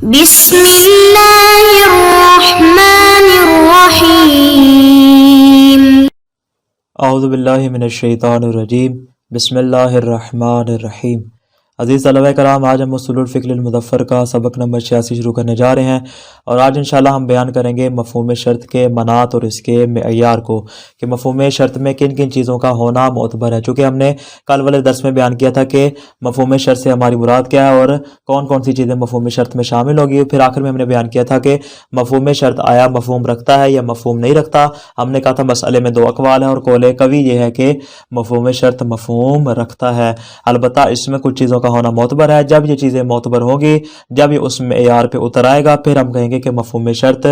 بسم اللہ الرحمن الرحیم۔ اعوذ باللہ من الشیطان الرجیم، بسم اللہ الرحمن الرحیم۔ عزیز طلبہ کرام، آج ہم اصول الفقہ المظفر کا سبق نمبر 86 شروع کرنے جا رہے ہیں، اور آج انشاءاللہ ہم بیان کریں گے مفہوم شرط کے منات اور اس کے معیار کو، کہ مفہوم شرط میں کن کن چیزوں کا ہونا معتبر ہے۔ چونکہ ہم نے کل والے درس میں بیان کیا تھا کہ مفہوم شرط سے ہماری مراد کیا ہے اور کون کون سی چیزیں مفہوم شرط میں شامل ہوگی۔ پھر آخر میں ہم نے بیان کیا تھا کہ مفہوم شرط آیا مفہوم رکھتا ہے یا مفہوم نہیں رکھتا۔ ہم نے کہا تھا مسئلے میں دو اقوال ہیں، اور قول قوی یہ ہے کہ مفہوم شرط مفہوم رکھتا ہے، البتہ اس میں کچھ چیزوں کا ہونا معتبر ہے۔ جب یہ چیزیں معتبر ہوں گی، جب یہ اس معیار پہ اتر آئے گا، پھر ہم کہیں گے کہ مفہوم شرط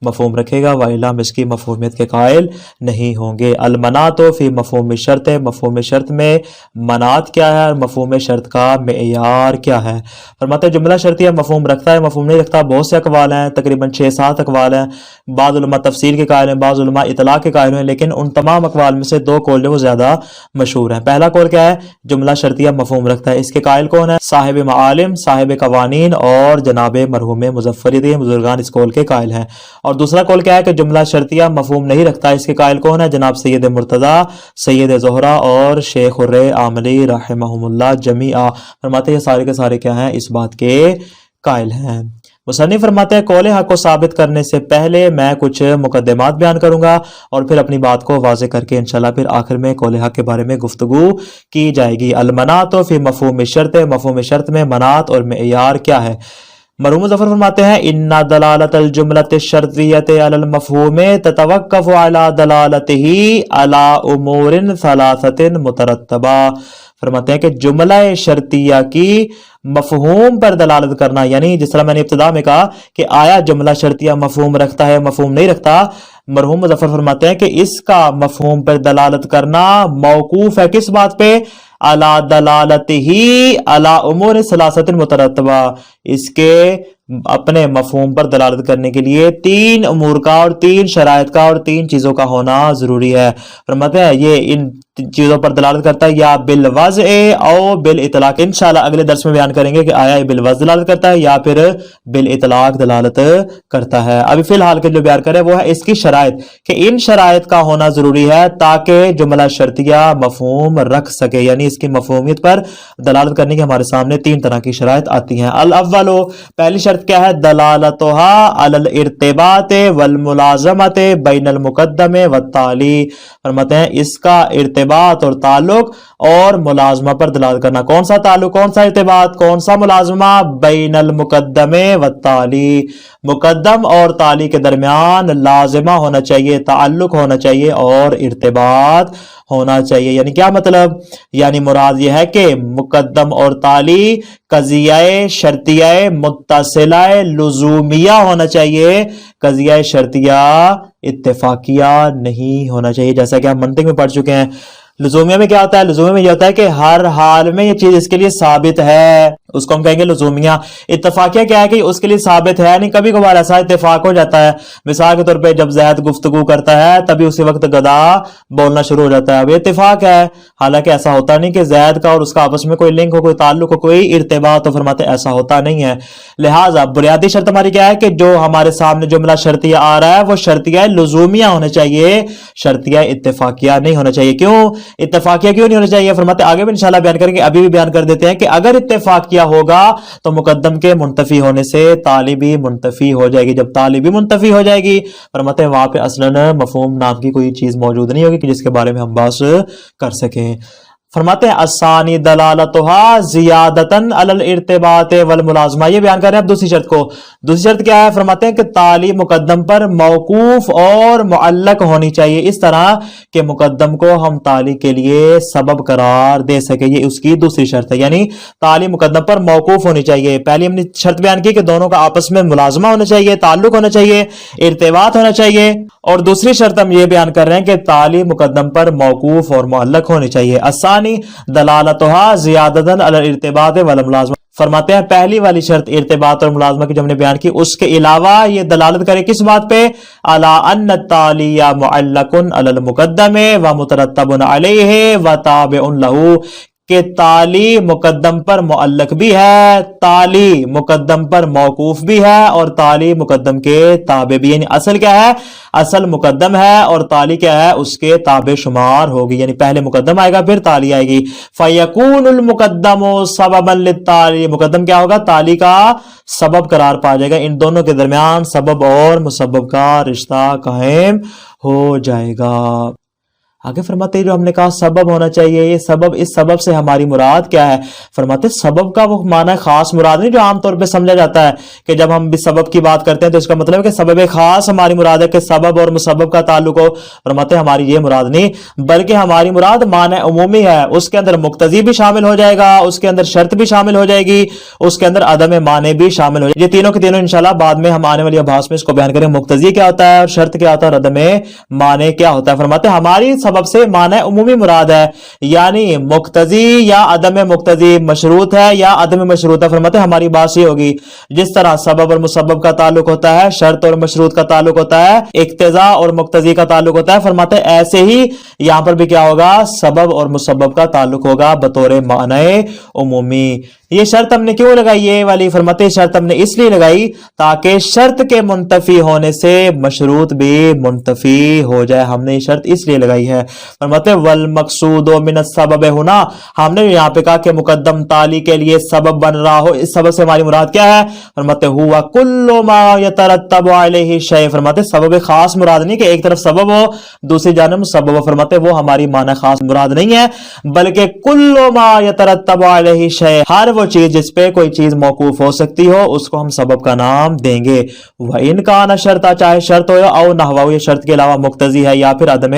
مفہوم رکھے گا، وإلا ہم اس کی مفہومیت کے قائل نہیں ہوں گے۔ المنات فی مفہوم شرط، مفہوم شرط میں منات کیا ہے اور مفہوم شرط کا معیار کیا ہے۔ فرماتے ہیں جملہ شرطیہ مفہوم رکھتا ہے مفہوم نہیں رکھتا، بہت سے اقوال ہیں، تقریباً 6-7 اقوال ہیں۔ بعض علماء تفصیل کے قائل ہیں، بعض علماء اطلاق کے قائل ہیں، لیکن ان تمام اقوال میں سے دو قول جو وہ زیادہ مشہور ہیں۔ پہلا قول کیا ہے؟ جملہ شرطیہ مفہوم رکھتا ہے۔ اس کے قائل کون ہے؟ صاحب معالم، صاحب قوانین اور جناب مرحوم مظفری بزرگان اس قول کے قائل ہیں۔ اور دوسرا قول کیا ہے کہ جملہ شرطیہ مفہوم نہیں رکھتا۔ اس کے قائل کون ہے؟ جناب سید مرتضی، سید زہرا اور شیخ الرے عاملی رحمہم اللہ جمیعا۔ فرماتے ہیں یہ سارے کے سارے کیا ہیں؟ اس بات کے قائل ہیں۔ مصنف فرماتے ہیں قول حق کو ثابت کرنے سے پہلے میں کچھ مقدمات بیان کروں گا اور پھر اپنی بات کو واضح کر کے انشاءاللہ پھر آخر میں قول حق کے بارے میں گفتگو کی جائے گی۔ المنات فی مفہوم شرط، مفہوم شرط میں منات اور معیار کیا ہے۔ مرحوم مظفر فرماتے ہیں ان دلالت الجملۃ الشرطیۃ علی المفہوم تتوقف علی دلالتہ علی امور ثلاثۃ مترتبہ۔ فرماتے ہیں کہ جملہ شرطیہ کی مفہوم پر دلالت کرنا، یعنی جس طرح میں نے ابتدا میں کہا کہ آیا جملہ شرطیہ مفہوم رکھتا ہے مفہوم نہیں رکھتا، مرحوم مظفر فرماتے ہیں کہ اس کا مفہوم پر دلالت کرنا موقوف ہے کس بات پہ؟ علی دلالتہ علی امور ثلاثۃ مترتبہ، اس کے اپنے مفہوم پر دلالت کرنے کے لیے 3 امور کا اور 3 شرائط کا اور 3 چیزوں کا ہونا ضروری ہے۔ فرماتے ہیں یہ ان چیزوں پر دلالت کرتا ہے یا بالوضع او بالاطلاق۔ انشاءاللہ اگلے درس میں بیان کریں گے کہ آیا یہ بالوضع دلالت کرتا ہے یا پھر بالاطلاق دلالت کرتا ہے۔ ابھی فی الحال کے جو بیان کرے وہ ہے اس کی شرائط، کہ ان شرائط کا ہونا ضروری ہے تاکہ جملہ شرطیہ مفہوم رکھ سکے، یعنی اس کی مفہومیت پر دلالت کرنے کی ہمارے سامنے 3 طرح کی شرائط آتی ہیں۔ الاول، پہلی شرط کیا ہے؟ دلالتها علی الارتباط والملازمت بین المقدم والتالی۔ فرماتے ہیں اس کا ارتباط اور تعلق اور ملازمہ پر دلالت کرنا۔ کون سا تعلق، کون سا ارتباط، کون سا ملازمہ؟ بین المقدم والتالی، مقدم اور تالی کے درمیان لازمہ ہونا چاہیے، تعلق ہونا چاہیے اور ارتباط ہونا چاہیے۔ یعنی کیا مطلب؟ یعنی مراد یہ ہے کہ مقدم اور تالی قضیہ شرطیہ متصلہ لزومیہ ہونا چاہیے، قضیہ شرطیہ اتفاقیہ نہیں ہونا چاہیے، جیسا کہ ہم منطق میں پڑھ چکے ہیں۔ لزومیہ میں کیا ہوتا ہے؟ لزومیہ میں یہ ہوتا ہے کہ ہر حال میں یہ چیز اس کے لیے ثابت ہے، اس کو ہم کہیں گے لزومیہ۔ اتفاقیہ کیا ہے کہ اس کے لیے ثابت ہے نہیں، کبھی کبھار ایسا اتفاق ہو جاتا ہے، مثال کے طور پہ جب زید گفتگو کرتا ہے تبھی اسی وقت گدا بولنا شروع ہو جاتا ہے، اب یہ اتفاق ہے، حالانکہ ایسا ہوتا نہیں کہ زید کا اور اس کا آپس میں کوئی لنک ہو، کوئی تعلق ہو، کوئی ارتباط ہو۔ فرماتے ایسا ہوتا نہیں ہے۔ لہٰذا بنیادی شرط ہماری کیا ہے کہ جو ہمارے سامنے جملہ شرطیہ آ رہا ہے وہ شرطیہ لزومیہ ہونا چاہیے، شرطیہ اتفاقیہ نہیں ہونا چاہیے۔ کیوں اتفاقیہ کیوں نہیں ہونا چاہیے؟ فرماتے آگے بھی انشاءاللہ بیان کریں گے، ابھی بھی بیان کر دیتے ہیں کہ اگر اتفاقیہ ہوگا تو مقدم کے منتفی ہونے سے تالی بھی منتفی ہو جائے گی۔ جب تالی بھی منتفی ہو جائے گی، فرماتے ہیں وہاں پہ اصلاً مفہوم نام کی کوئی چیز موجود نہیں ہوگی کہ جس کے بارے میں ہم بات کر سکیں۔ فرماتے ہیں الثانی دلالتها زیادتاً علی الارتباط والملازمہ۔ یہ بیان کر رہے ہیں اب دوسری شرط کو۔ دوسری شرط کیا ہے؟ فرماتے ہیں کہ تالی مقدم پر موقوف اور معلق ہونی چاہیے، اس طرح کہ مقدم کو ہم تالی کے لیے سبب قرار دے سکے، یہ اس کی دوسری شرط ہے۔ یعنی تالی مقدم پر موقوف ہونی چاہیے۔ پہلی ہم نے شرط بیان کی کہ دونوں کا آپس میں ملازمہ ہونا چاہیے، تعلق ہونا چاہیے، ارتباط ہونا چاہیے، اور دوسری شرط ہم یہ بیان کر رہے ہیں کہ تالی مقدم پر موقوف اور معلق ہونی چاہیے۔ الثانی دلالتها زیادتاً علی الارتباط والملازمہ۔ فرماتے ہیں پہلی والی شرط ارتباط اور ملازمہ کی جو ہم نے بیان کی، اس کے علاوہ یہ دلالت کرے کس بات پہ؟ علی ان التالی معلق علی المقدم ومترتب علیہ وتابع لہ، کہ تالی مقدم پر معلق بھی ہے، تالی مقدم پر موقوف بھی ہے، اور تالی مقدم کے تابع بھی، یعنی اصل کیا ہے، اصل مقدم ہے اور تالی کیا ہے، اس کے تابع شمار ہوگی، یعنی پہلے مقدم آئے گا پھر تالی آئے گی۔ فَيَكُونُ الْمُقَدَّمُ سَبَبًا لِلتَّالِي، مقدم کیا ہوگا، تالی کا سبب قرار پا جائے گا، ان دونوں کے درمیان سبب اور مسبب کا رشتہ قائم ہو جائے گا۔ آگے فرماتے ہیں جو ہم نے کہا سبب ہونا چاہیے، یہ سبب، اس سبب سے ہماری مراد کیا ہے؟ فرماتے ہیں سبب کا وہ معنی خاص مراد نہیں جو عام طور پہ سمجھا جاتا ہے کہ جب ہم بھی سبب کی بات کرتے ہیں تو اس کا مطلب ہے کہ سبب خاص ہماری مراد ہے کہ سبب اور مسبب کا تعلق ہو۔ فرماتے ہیں ہماری یہ مراد نہیں، بلکہ ہماری مراد معنی عمومی ہے، اس کے اندر مقتضی بھی شامل ہو جائے گا، اس کے اندر شرط بھی شامل ہو جائے گی، اس کے اندر عدم معنی بھی شامل ہو جائے گی۔ یہ تینوں کے تینوں انشاءاللہ بعد میں ہم آنے والی ابحاث میں اس کو بیان کریں، مقتضی کیا ہوتا ہے اور شرط کیا ہوتا ہے اور عدم معنی کیا ہوتا ہے۔ فرماتے ہیں ہماری سبب سے معنی عمومی مراد ہے، یعنی مقتضی یا عدم مقتضی، مشروط ہے یا عدم مشروط ہے۔ فرماتے ہیں ہماری بات یہ ہوگی جس طرح سبب اور مسبب کا تعلق ہوتا ہے، شرط اور مشروط کا تعلق ہوتا ہے، اقتضاء اور مقتضی کا تعلق ہوتا ہے، فرماتے ہیں ایسے ہی یہاں پر بھی کیا ہوگا، سبب اور مسبب کا تعلق ہوگا بطور معنی عمومی۔ یہ شرط ہم نے کیوں لگائی یہ والی؟ فرماتے ہیں شرط ہم نے اس لیے لگائی تاکہ شرط کے منتفی ہونے سے مشروط بھی منتفی ہو جائے، ہم نے یہ شرط اس لیے لگائی ہے۔ فرماتے ہیں والمقصود من السبب ہونا، ہم نے یہاں پہ کہا کہ مقدم تالی کے لیے سبب بن رہا ہو، اس سبب سے ہماری مراد کیا ہے؟ فرماتے ہوا کل ما یترتب علیہ شیء، فرماتے سبب خاص مراد نہیں کہ ایک طرف سبب ہو دوسری جانب مسبب ہو، فرماتے وہ ہماری معنی خاص مراد نہیں ہے، بلکہ کل ما یترتب علیہ شیء، ہر وہ چیز جس پہ کوئی چیز موقوف ہو سکتی ہو اس کو ہم سبب کا نام دیں گے۔ وَإِنْ كَانَ شرطا، چاہے شرط ہو او نحوہ، یہ شرط کے علاوہ مقتضی ہے یا پھر عدم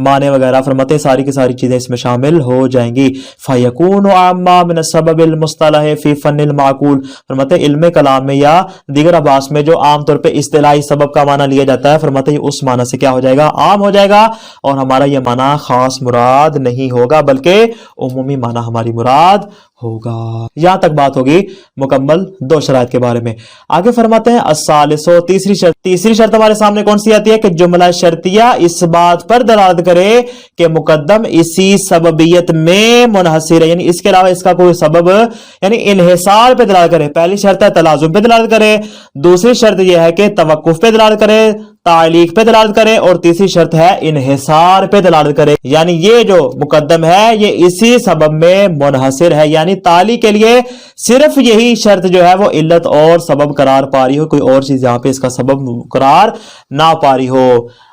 معنی وغیرہ، فرماتے ساری کی ساری چیزیں اس میں شامل ہو جائیں گی۔ فَيَكُونُ عَامًّا مِنَ السَّبَبِ الْمُصْطَلَحِ فِي فَنِّ الْمَعْقُولِ، فرماتے علم کلام میں یا دیگر ابحاث میں جو عام طور پہ اصطلاحی سبب کا معنی لیا جاتا ہے، فرماتے یہ اس معنی سے کیا ہو جائے گا، عام ہو جائے گا، اور ہمارا یہ معنی خاص مراد نہیں ہوگا بلکہ عمومی معنی ہماری مراد ہوگا۔ یہاں تک بات ہوگی مکمل دو شرائط کے بارے میں۔ آگے فرماتے ہیں الثالث، تیسری شرط ہمارے سامنے کون سی آتی ہے کہ جملہ شرطیہ اس بات پر دلالت کرے کہ مقدم اسی سببیت میں منحصر ہے، یعنی اس کے علاوہ اس کا کوئی سبب یعنی انحصار پہ دلالت کرے۔ پہلی شرط ہے تلازم پہ دلالت کرے، دوسری شرط یہ ہے کہ توقف پہ دلالت کرے، تعلیق پہ دلالت کرے، اور تیسری شرط ہے انحصار پہ دلالت کرے، یعنی یہ جو مقدم ہے یہ اسی سبب میں منحصر ہے، یعنی تالی کے لیے صرف یہی شرط جو ہے وہ علت اور سبب قرار پا رہی ہو، کوئی اور چیز یہاں پہ اس کا سبب قرار نہ پا رہی ہو۔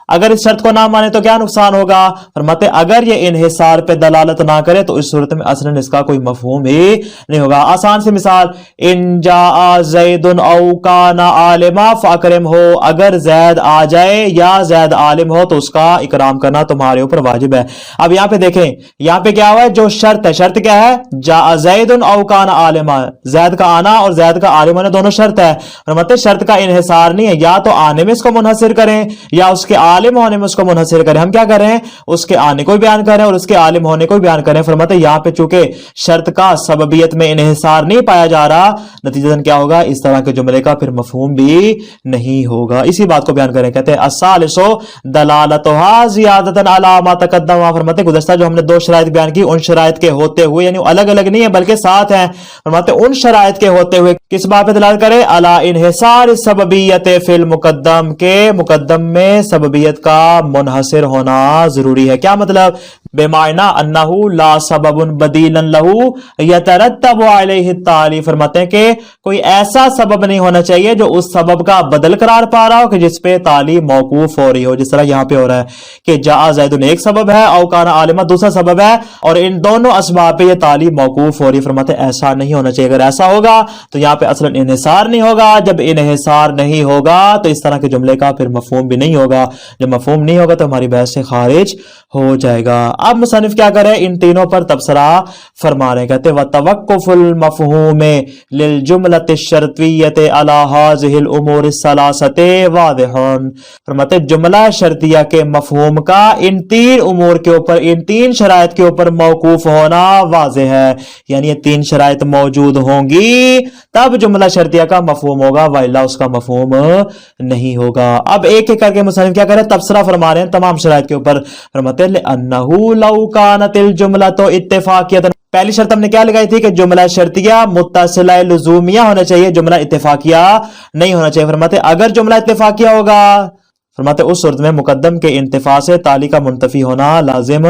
اگر اس شرط کو نہ مانے تو کیا نقصان ہوگا؟ فرماتے اگر یہ انحصار پہ دلالت نہ کرے تو اس صورت میں اصلاً اس کا کوئی مفہوم ہی نہیں ہوگا۔ آسان سی مثال، ان جاء زید او کان عالما فاکرم ہو، اگر زید آ جائے یا زید عالم ہو تو اس کا اکرام کرنا تمہارے اوپر واجب ہے۔ اب یہاں پہ دیکھیں یہاں پہ کیا ہوا ہے، جو شرط ہے، شرط کیا ہے، جاء زید او کان عالما، زید کا آنا اور زید کا عالم ہونا دونوں شرط ہے۔ فرماتے شرط کا انحصار نہیں ہے، یا تو آنے میں اس کو منحصر کریں یا اس کے عالم ہونے میں اس کو منحصر کریں۔ ہم کیا کر رہے ہیں، اس کے آنے کو بھی بیان کر رہے ہیں اور اس کے عالم ہونے کو بھی بیان کر رہے ہیں۔ فرماتے ہیں یہاں پہ چونکہ شرط کا سببیت میں انحصار نہیں پایا جا رہا، نتیجتاً کیا ہوگا، اس طرح کے جملے کا پھر مفہوم بھی نہیں ہوگا۔ اسی بات کو بیان کریں، کہتے ہیں الثالث دلالتها زیادۃ علی ما تقدم، فرماتے ہیں گزشتہ جو ہم نے دو شرائط بیان کی ان شرائط کے ہوتے ہوئے، یعنی الگ الگ نہیں ہے بلکہ ساتھ ہیں، فرماتے ہیں ان شرائط کے ہوتے ہوئے کس بات پہ دلالت کرے، علی انحصار السببیت فی المقدم، کے مقدم میں سببیت کا منحصر ہونا ضروری ہے۔ کیا مطلب، بمعنی انہ لا سبب بدیلا لہ یترتب علیہ التالی، فرماتے ہیں کہ کوئی ایسا سبب نہیں ہونا چاہیے جو اس سبب کا بدل قرار پا رہا ہو کہ جس پہ تالی موقوف ہو رہی ہو، جس طرح یہاں پہ ہو رہا ہے کہ جاء زید ایک سبب ہے، او کان عالما دوسرا سبب ہے، اور ان دونوں اسباب پہ یہ تالی موقوف ہو رہی ہے۔ فرماتے ہیں ایسا نہیں ہونا چاہیے، اگر ایسا ہوگا تو یہاں پہ اصلا انحصار نہیں ہوگا، جب انحصار نہیں ہوگا تو اس طرح کے جملے کا پھر مفہوم بھی نہیں ہوگا، جب مفہوم نہیں ہوگا تو ہماری بحث سے خارج ہو جائے گا۔ اب مصنف کیا کرے، ان تینوں پر تبصرہ فرما رہے ہیں، کہتے ہیں وَتَوَقُّفُ الْمَفْهُومِ لِلْجُمْلَةِ الشَّرْطِيَّةِ عَلَى هَذِهِ الْأُمُورِ الثَّلَاثَةِ واضح، فرماتے جملہ شرطیہ کے مفہوم کا ان تین امور کے اوپر، ان تین شرائط کے اوپر موقوف ہونا واضح ہے، یعنی یہ تین شرائط موجود ہوں گی تب جملہ شرطیہ کا مفہوم ہوگا، وَإِلَّا اس کا مفہوم نہیں ہوگا۔ اب ایک ایک کر کے مصنف کیا کرے، تبصرہ فرما رہے ہیں تمام شرائط کے اوپر۔ فرماتے ہیں لِأَنَّهُ لَوْ كَانَتِ الْجُمْلَةُ اتفاقیۃ، پہلی شرط ہم نے کیا لگائی تھی کہ جملہ شرطیہ متصلہ لزومیہ ہونا چاہیے، جملہ اتفاقیہ نہیں ہونا چاہیے۔ فرماتے اگر جملہ اتفاقیہ ہوگا، فرماتے اس صورت میں مقدم کے انتفاع سے تالی کا منتفی ہونا لازم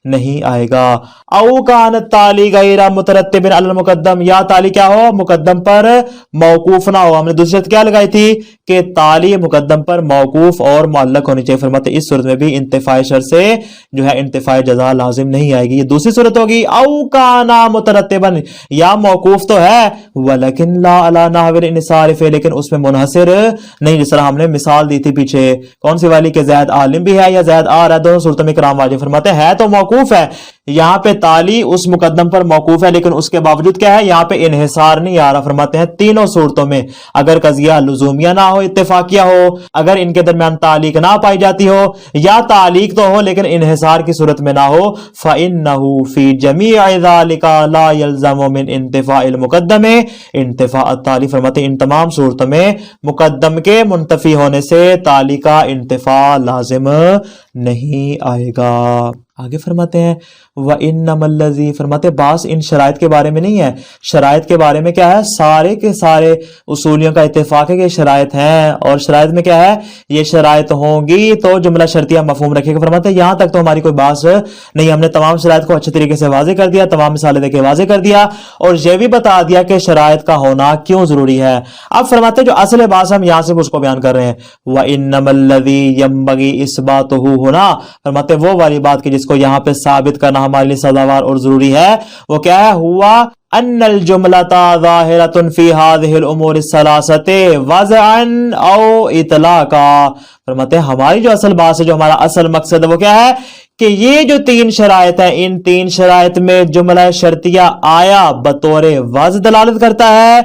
نہیں آئے گا۔ او کان تالی غیر مترتب علی المقدم، یا تالی کیا ہو، مقدم پر موقوف نہ ہو۔ ہم نے دوسری شرط کیا لگائی تھی کہ تالی مقدم پر موقوف اور معلق ہونی چاہیے۔ فرماتے اس صورت میں بھی انتفاع شرط سے جو ہے انتفاع جزا لازم نہیں آئے گی، یہ دوسری صورت ہوگی۔ او کان مترتبا، یا موقوف تو ہے ولیکن لا علی نحو الانصراف، لیکن اس میں منحصر نہیں، جس طرح ہم نے مثال دی تھی پیچھے، کون سی والی کہ زید عالم بھی ہے یا زید آ رہا ہے، دونوں صورتوں میں کرام واجب۔ فرماتے ہیں تو موقوف ہے، یہاں پہ تالی اس مقدم پر موقوف ہے، لیکن اس کے باوجود کیا ہے، یہاں پہ انحصار نہیں آ رہا۔ فرماتے ہیں تینوں صورتوں میں اگر قضیہ لزومیہ نہ ہو، اتفاقیہ ہو، اگر ان کے درمیان تعلیق نہ پائی جاتی ہو، یا تعلیق تو ہو لیکن انحصار کی صورت میں نہ ہو، فَإِنَّهُ فِي جَمِيعِ ذَلِكَ لَا يَلْزَمُ مِنْ انتفاء المقدم انتفاء التالی۔ فرماتے ان تمام صورتوں میں مقدم کے منتفی ہونے سے تالی کا انتفاع لازم نہیں آئے گا۔ آگے فرماتے ہیں وَإِنَّمَا الَّذِي، فرماتے بعض ان شرائط کے بارے میں نہیں ہے، شرائط کے بارے میں کیا ہے، سارے کے سارے اصولیوں کا اتفاق ہے کہ شرائط ہیں، اور شرائط میں کیا ہے، یہ شرائط ہوں گی تو جملہ شرطیہ مفہوم رکھے گا۔ فرماتے ہیں یہاں تک تو ہماری کوئی بات نہیں، ہم نے تمام شرائط کو اچھے طریقے سے واضح کر دیا، تمام مثالیں دے کے واضح کر دیا، اور یہ بھی بتا دیا کہ شرائط کا ہونا کیوں ضروری ہے۔ اب فرماتے ہیں جو اصل بات ہم یہاں سے اس کو بیان کر رہے ہیں، وَإِنَّمَا الَّذِي يَنبَغِي إِثْبَاتُهُ هُنَا، فرماتے وہ والی بات کہ جس کو یہاں پہ ثابت کرنا ہمارے لیے سزاوار اور ضروری ہے، وہ کیا ہے، ہوا ان الجملۃ ظاہرۃ فی هذه الامور الثلاثۃ وضعا او اطلاقا۔ فرماتے ہیں ہماری جو اصل بات ہے، جو ہمارا اصل مقصد ہے، وہ کیا ہے کہ یہ جو تین شرائط ہیں، ان تین شرائط میں جملہ شرطیہ آیا بطور وضع دلالت کرتا ہے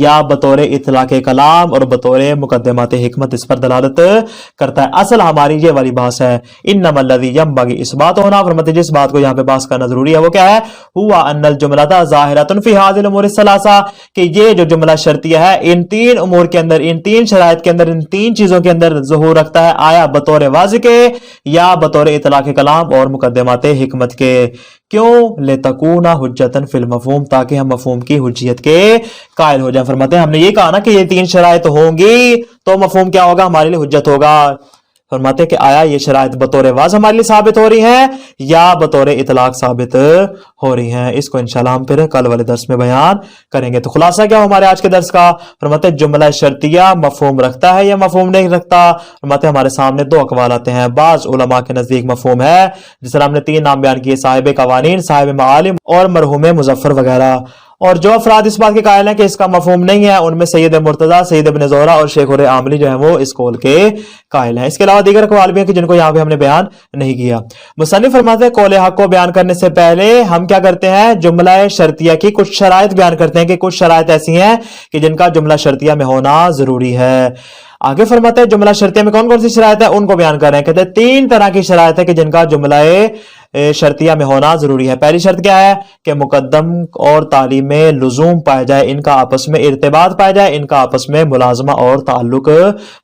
یا بطور اطلاق کلام اور بطور مقدمات حکمت اس پر دلالت کرتا ہے۔ اصل ہماری یہ والی بات ہے، انما الذی ینبغی اثبات ہونا، فرماتے جس بات کو یہاں پہ بحث کرنا ضروری ہے وہ کیا ہے، ہوا ان الجملۃ ظاہرۃ فی هذه الامور الثلاثہ، کہ یہ جو جملہ شرطیہ ہے ان تین امور کے اندر، ان تین شرائط کے اندر، ان تین چیزوں کے اندر ظہور رکھتا ہے، آیا بطور واضح کے یا بطور اطلاق کلام اور مقدمات حکمت کے۔ کیوں؟ لتکون حجتا فی المفہوم، تاکہ ہم مفہوم کی حجیت کے قائل ہو جائیں۔ فرماتے ہیں ہم نے یہ کہا نا کہ یہ تین شرائط ہوں گی تو مفہوم کیا ہوگا، ہمارے لیے حجت ہوگا۔ فرماتے ہیں کہ آیا یہ شرائط بطور واضح ہمارے لیے ثابت ہو رہی ہیں یا بطور اطلاق ثابت ہو رہی ہیں، اس کو انشاءاللہ ہم پھر کل والے درس میں بیان کریں گے۔ تو خلاصہ کیا ہو ہمارے آج کے درس کا، فرماتے ہیں جملہ شرطیہ مفہوم رکھتا ہے یا مفہوم نہیں رکھتا۔ فرماتے ہیں ہمارے سامنے دو اقوال آتے ہیں، بعض علماء کے نزدیک مفہوم ہے، جس طرح ہم نے تین نام بیان کیے، صاحب قوانین، صاحب معالم اور مرحوم مظفر وغیرہ، اور جو افراد اس بات کے قائل ہیں کہ اس کا مفہوم نہیں ہے، ان میں سید مرتضیٰ، سید ابن زہرہ اور شیخ عاملی جو ہیں وہ اس قول کے قائل ہیں۔ اس کے علاوہ دیگر اقوال بھی ہیں کہ جن کو یہاں پہ ہم نے بیان نہیں کیا۔ مصنف فرماتے ہیں قول حق کو بیان کرنے سے پہلے ہم کیا کرتے ہیں، جملہ شرطیہ کی کچھ شرائط بیان کرتے ہیں کہ کچھ شرائط ایسی ہیں کہ جن کا جملہ شرطیہ میں ہونا ضروری ہے۔ آگے فرماتے ہیں جملہ شرطیہ میں کون کون سی شرائط ہے، ان کو بیان کر رہے ہیں۔ کہتے ہیں تین طرح کی شرائط ہے کہ جن کا جملہ شرطیہ میں ہونا ضروری ہے۔ پہلی شرط کیا ہے کہ مقدم اور تالی میں لزوم پایا جائے، ان کا آپس میں ارتباط پایا جائے، ان کا آپس میں ملازمہ اور تعلق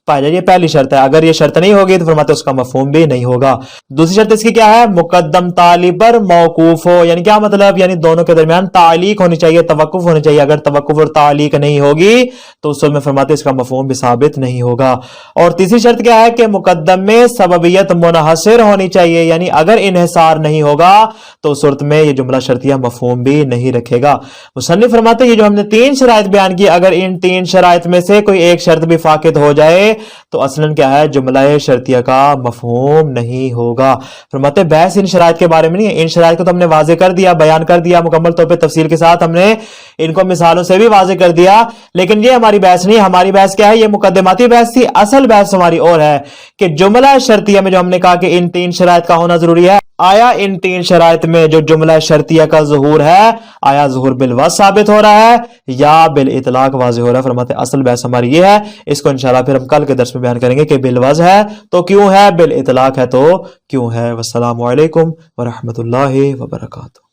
پایا جائے، یہ پہلی شرط ہے۔ اگر یہ شرط نہیں ہوگی تو فرماتے اس کا مفہوم بھی نہیں ہوگا۔ دوسری شرط اس کی کیا ہے، مقدم تالی پر موقوف ہو، یعنی کیا مطلب، یعنی دونوں کے درمیان تعلیق ہونی چاہیے، توقف ہونی چاہیے۔ اگر توقف اور تعلیق نہیں ہوگی تو اس میں فرماتے اس کا مفہوم بھی ثابت نہیں ہوگا۔ اور تیسری شرط کیا ہے کہ مقدم میں سببیت منحصر ہونی چاہیے، یعنی اگر انحصار نہیں ہوگا تو اس صورت میں یہ جملہ شرطیہ مفہوم بھی نہیں رکھے گا۔ مصنف فرماتے ہیں یہ جو ہم نے تین شرائط بیان کی، اگر ان تین شرائط میں سے کوئی ایک شرط بھی فاقد ہو جائے تو اصلاً کیا ہے، جملہ شرطیہ کا مفہوم نہیں ہوگا۔ فرماتے ہیں بحث ان شرائط کے بارے میں نہیں ہے، ان شرائط کو تو ہم نے واضح کر دیا، بیان کر دیا مکمل طور پہ تفصیل کے ساتھ، ہم نے ان کو مثالوں سے بھی واضح کر دیا، لیکن یہ ہماری بحث نہیں ہے۔ ہماری بحث کیا ہے، یہ مقدماتی بحث تھی، اصل بحث ہماری اور ہے کہ جملہ شرطیہ میں جو ہم نے کہا کہ ان تین شرائط کا ہونا ضروری ہے، آیا ان تین شرائط میں جو جملہ شرطیہ کا ظہور ہے، آیا ظہور بالوصف ثابت ہو رہا ہے یا بالاطلاق واضح ہو رہا ہے۔ فرماتے اصل بحث ہماری یہ ہے، اس کو انشاءاللہ پھر ہم کل کے درس میں بیان کریں گے کہ بالوصف ہے تو کیوں ہے، بالاطلاق ہے تو کیوں ہے۔ والسلام علیکم ورحمۃ اللہ وبرکاتہ۔